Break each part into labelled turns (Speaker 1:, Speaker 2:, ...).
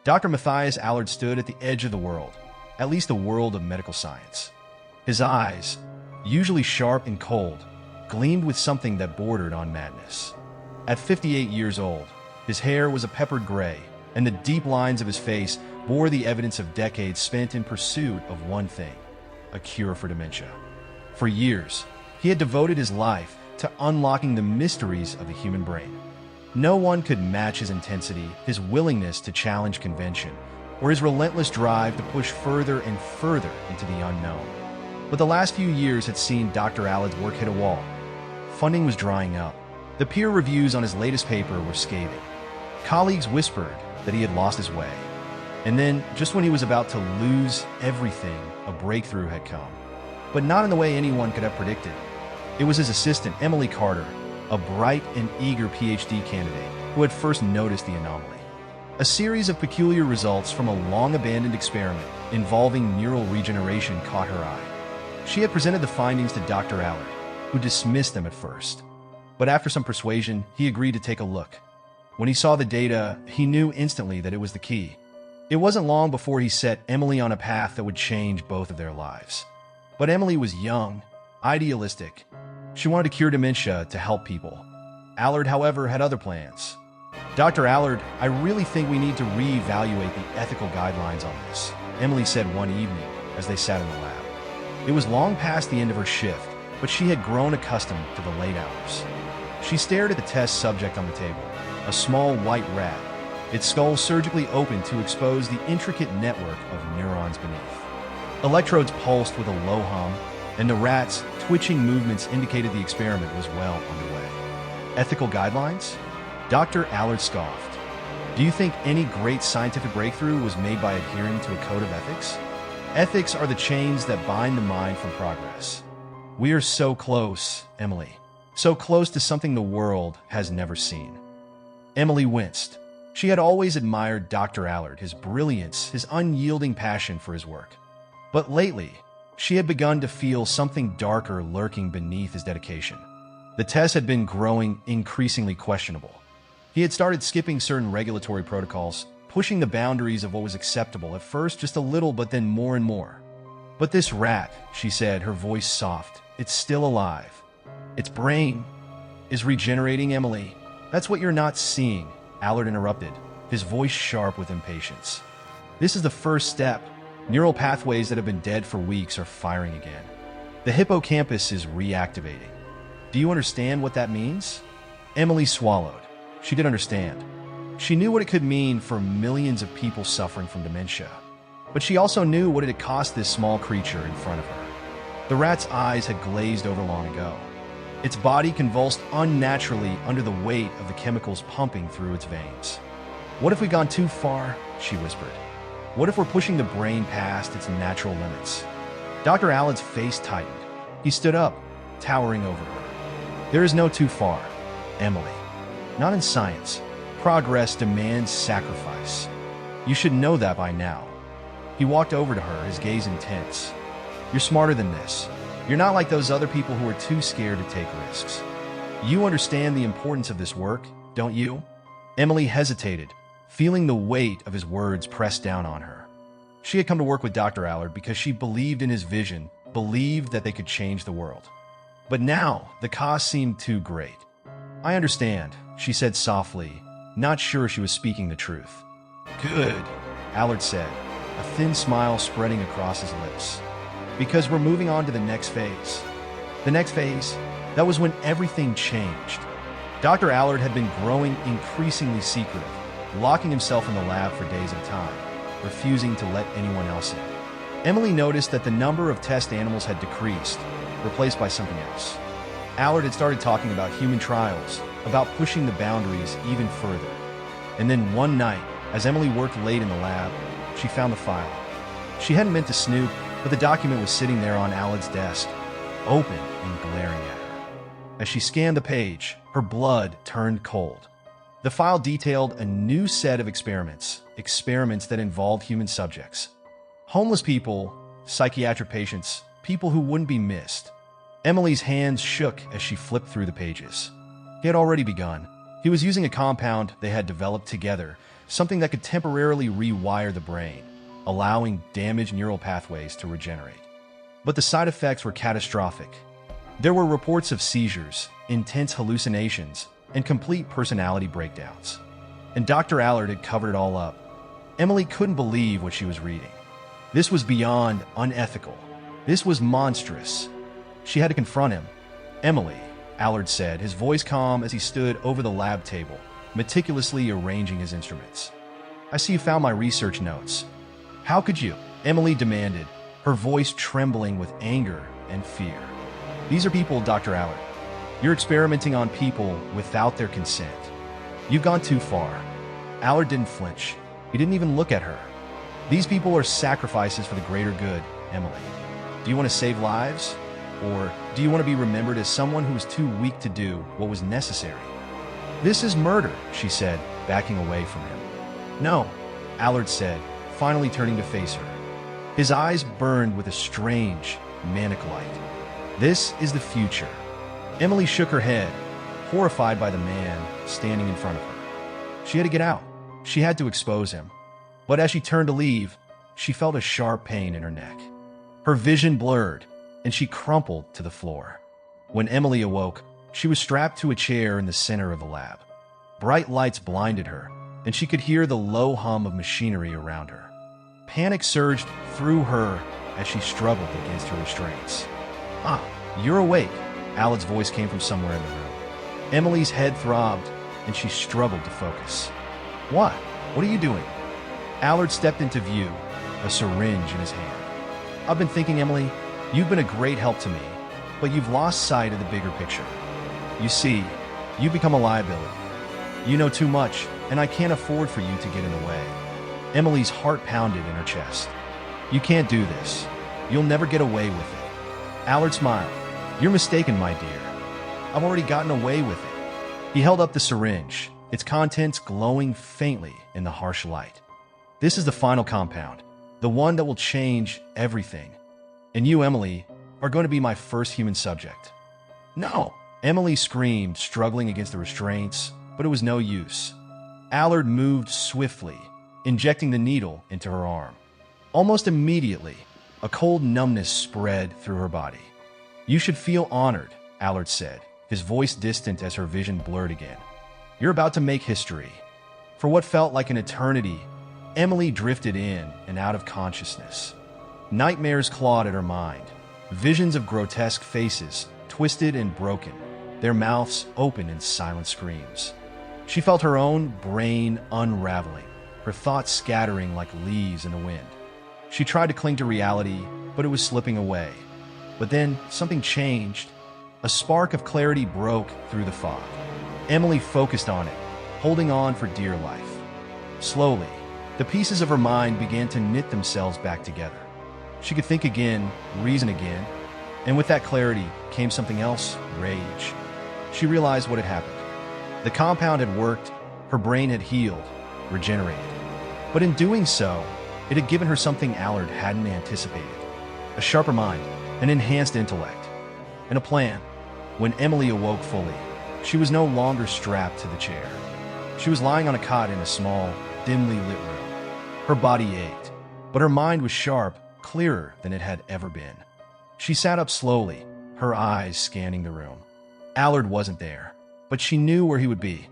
Speaker 1: Dr. Matthias Allard stood at the edge of the world, at least the world of medical science. His eyes, usually sharp and cold, gleamed with something that bordered on madness. At 58 years old, his hair was a peppered gray, and the deep lines of his face bore the evidence of decades spent in pursuit of one thing: a cure for dementia. For years, he had devoted his life to unlocking the mysteries of the human brain. No one could match his intensity, his willingness to challenge convention, or his relentless drive to push further and further into the unknown. But the last few years had seen Dr. Allard's work hit a wall. Funding was drying up. The peer reviews on his latest paper were scathing. Colleagues whispered that he had lost his way. And then, just when he was about to lose everything, a breakthrough had come. But not in the way anyone could have predicted. It was his assistant, Emily Carter, a bright and eager PhD candidate who had first noticed the anomaly. A series of peculiar results from a long-abandoned experiment involving neural regeneration caught her eye. She had presented the findings to Dr. Allard, who dismissed them at first. But after some persuasion, he agreed to take a look. When he saw the data, he knew instantly that it was the key. It wasn't long before he set Emily on a path that would change both of their lives. But Emily was young, idealistic. She wanted to cure dementia to help people. Allard, however, had other plans. Dr. Allard, I really think we need to reevaluate the ethical guidelines on this, Emily said one evening as they sat in the lab. It was long past the end of her shift, but she had grown accustomed to the late hours. She stared at the test subject on the table, a small white rat, its skull surgically open to expose the intricate network of neurons beneath. Electrodes pulsed with a low hum, and the rat's twitching movements indicated the experiment was well underway. Ethical guidelines? Dr. Allard scoffed. Do you think any great scientific breakthrough was made by adhering to a code of ethics? Ethics are the chains that bind the mind from progress. We are so close, Emily. So close to something the world has never seen. Emily winced. She had always admired Dr. Allard, his brilliance, his unyielding passion for his work. But lately, she had begun to feel something darker lurking beneath his dedication. The test had been growing increasingly questionable. He had started skipping certain regulatory protocols, pushing the boundaries of what was acceptable, at first just a little, but then more and more. But this rat, she said, her voice soft, it's still alive. Its brain is regenerating, Emily. That's what you're not seeing, Allard interrupted, his voice sharp with impatience. This is the first step. Neural pathways that have been dead for weeks are firing again. The hippocampus is reactivating. Do you understand what that means? Emily swallowed. She did understand. She knew what it could mean for millions of people suffering from dementia. But she also knew what it had cost this small creature in front of her. The rat's eyes had glazed over long ago. Its body convulsed unnaturally under the weight of the chemicals pumping through its veins. What if we've gone too far? She whispered. What if we're pushing the brain past its natural limits? Dr. Allard's face tightened. He stood up, towering over her. There is no too far, Emily. Not in science. Progress demands sacrifice. You should know that by now. He walked over to her, his gaze intense. You're smarter than this. You're not like those other people who are too scared to take risks. You understand the importance of this work, don't you? Emily hesitated, feeling the weight of his words pressed down on her. She had come to work with Dr. Allard because she believed in his vision, believed that they could change the world. But now, the cost seemed too great. I understand, she said softly, not sure she was speaking the truth. Good, Allard said, a thin smile spreading across his lips. Because we're moving on to the next phase. The next phase, that was when everything changed. Dr. Allard had been growing increasingly secretive, locking himself in the lab for days at a time, refusing to let anyone else in. Emily noticed that the number of test animals had decreased, replaced by something else. Allard had started talking about human trials, about pushing the boundaries even further. And then one night, as Emily worked late in the lab, she found the file. She hadn't meant to snoop, but the document was sitting there on Allard's desk, open and glaring at her. As she scanned the page, her blood turned cold. The file detailed a new set of experiments that involved human subjects. Homeless people, psychiatric patients, people who wouldn't be missed. Emily's hands shook as she flipped through the pages. He had already begun. He was using a compound they had developed together something that could temporarily rewire the brain, allowing damaged neural pathways to regenerate. But the side effects were catastrophic. There were reports of seizures, intense hallucinations, and complete personality breakdowns. And Dr. Allard had covered it all up. Emily couldn't believe what she was reading. This was beyond unethical. This was monstrous. She had to confront him. "Emily," Allard said, his voice calm as he stood over the lab table, meticulously arranging his instruments. "I see you found my research notes. How could you?" Emily demanded, her voice trembling with anger and fear. "These are people, Dr. Allard. You're experimenting on people without their consent. You've gone too far." Allard didn't flinch. He didn't even look at her. "These people are sacrifices for the greater good, Emily. Do you want to save lives? Or do you want to be remembered as someone who was too weak to do what was necessary?" "This is murder," she said, backing away from him. "No," Allard said, finally turning to face her. His eyes burned with a strange, manic light. "This is the future." Emily shook her head, horrified by the man standing in front of her. She had to get out. She had to expose him. But as she turned to leave, she felt a sharp pain in her neck. Her vision blurred, and she crumpled to the floor. When Emily awoke, she was strapped to a chair in the center of the lab. Bright lights blinded her, and she could hear the low hum of machinery around her. Panic surged through her as she struggled against her restraints. "Ah, you're awake," Allard's voice came from somewhere in the room. Emily's head throbbed, and she struggled to focus. "What? What are you doing?" Allard stepped into view, a syringe in his hand. "I've been thinking, Emily, you've been a great help to me, but you've lost sight of the bigger picture. You see, you've become a liability. You know too much, and I can't afford for you to get in the way." Emily's heart pounded in her chest. "You can't do this. You'll never get away with it." Allard smiled. "You're mistaken, my dear. I've already gotten away with it." He held up the syringe, its contents glowing faintly in the harsh light. "This is the final compound, the one that will change everything. And you, Emily, are going to be my first human subject." "No!" Emily screamed, struggling against the restraints, but it was no use. Allard moved swiftly, injecting the needle into her arm. Almost immediately, a cold numbness spread through her body. "You should feel honored," Allard said, his voice distant as her vision blurred again. "You're about to make history." For what felt like an eternity, Emily drifted in and out of consciousness. Nightmares clawed at her mind, visions of grotesque faces, twisted and broken, their mouths open in silent screams. She felt her own brain unraveling, her thoughts scattering like leaves in the wind. She tried to cling to reality, but it was slipping away. But then something changed. A spark of clarity broke through the fog. Emily focused on it, holding on for dear life. Slowly, the pieces of her mind began to knit themselves back together. She could think again, reason again, and with that clarity came something else, rage. She realized what had happened. The compound had worked, her brain had healed, regenerated. But in doing so, it had given her something Allard hadn't anticipated. A sharper mind, an enhanced intellect, and a plan. When Emily awoke fully, she was no longer strapped to the chair. She was lying on a cot in a small, dimly lit room. Her body ached, but her mind was sharp, clearer than it had ever been. She sat up slowly, her eyes scanning the room. Allard wasn't there, but she knew where he would be.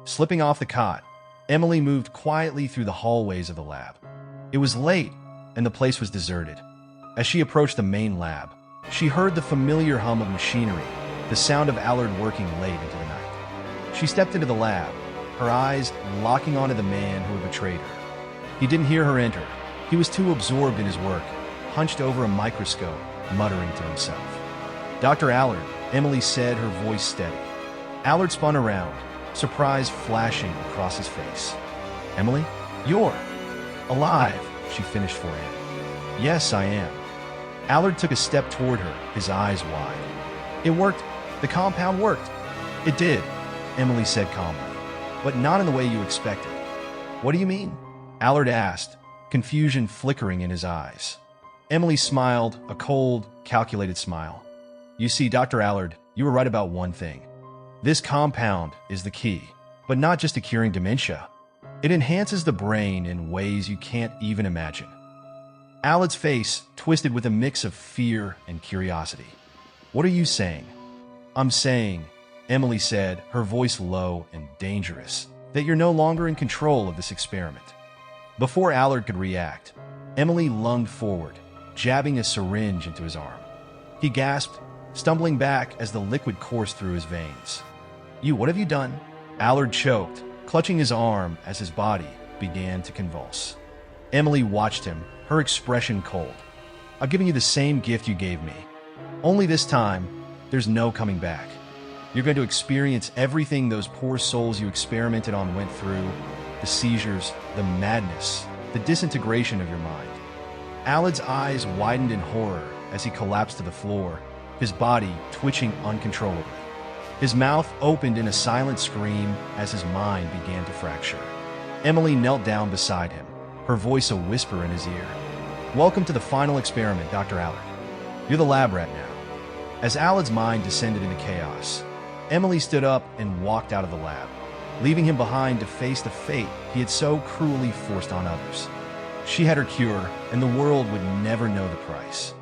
Speaker 1: Slipping off the cot, Emily moved quietly through the hallways of the lab. It was late, and the place was deserted. As she approached the main lab, she heard the familiar hum of machinery, the sound of Allard working late into the night. She stepped into the lab, her eyes locking onto the man who had betrayed her. He didn't hear her enter. He was too absorbed in his work, hunched over a microscope, muttering to himself. "Dr. Allard," Emily said, her voice steady. Allard spun around, surprise flashing across his face. "Emily, you're alive," she finished for him. "Yes, I am." Allard took a step toward her, his eyes wide. "It worked. The compound worked." "It did," Emily said calmly, "but not in the way you expected." "What do you mean?" Allard asked, confusion flickering in his eyes. Emily smiled, a cold, calculated smile. "You see, Dr. Allard, you were right about one thing. This compound is the key, but not just to curing dementia. It enhances the brain in ways you can't even imagine. Allard's face twisted with a mix of fear and curiosity. "What are you saying?" "I'm saying," Emily said, her voice low and dangerous, "that you're no longer in control of this experiment." Before Allard could react, Emily lunged forward, jabbing a syringe into his arm. He gasped, stumbling back as the liquid coursed through his veins. What have you done?" Allard choked, clutching his arm as his body began to convulse. Emily watched him, her expression cold. "I've given you the same gift you gave me. Only this time, there's no coming back. You're going to experience everything those poor souls you experimented on went through, the seizures, the madness, the disintegration of your mind." Allard's eyes widened in horror as he collapsed to the floor, his body twitching uncontrollably. His mouth opened in a silent scream as his mind began to fracture. Emily knelt down beside him, her voice a whisper in his ear. "Welcome to the final experiment, Dr. Allard. You're the lab rat now." As Allard's mind descended into chaos, Emily stood up and walked out of the lab, leaving him behind to face the fate he had so cruelly forced on others. She had her cure, and the world would never know the price.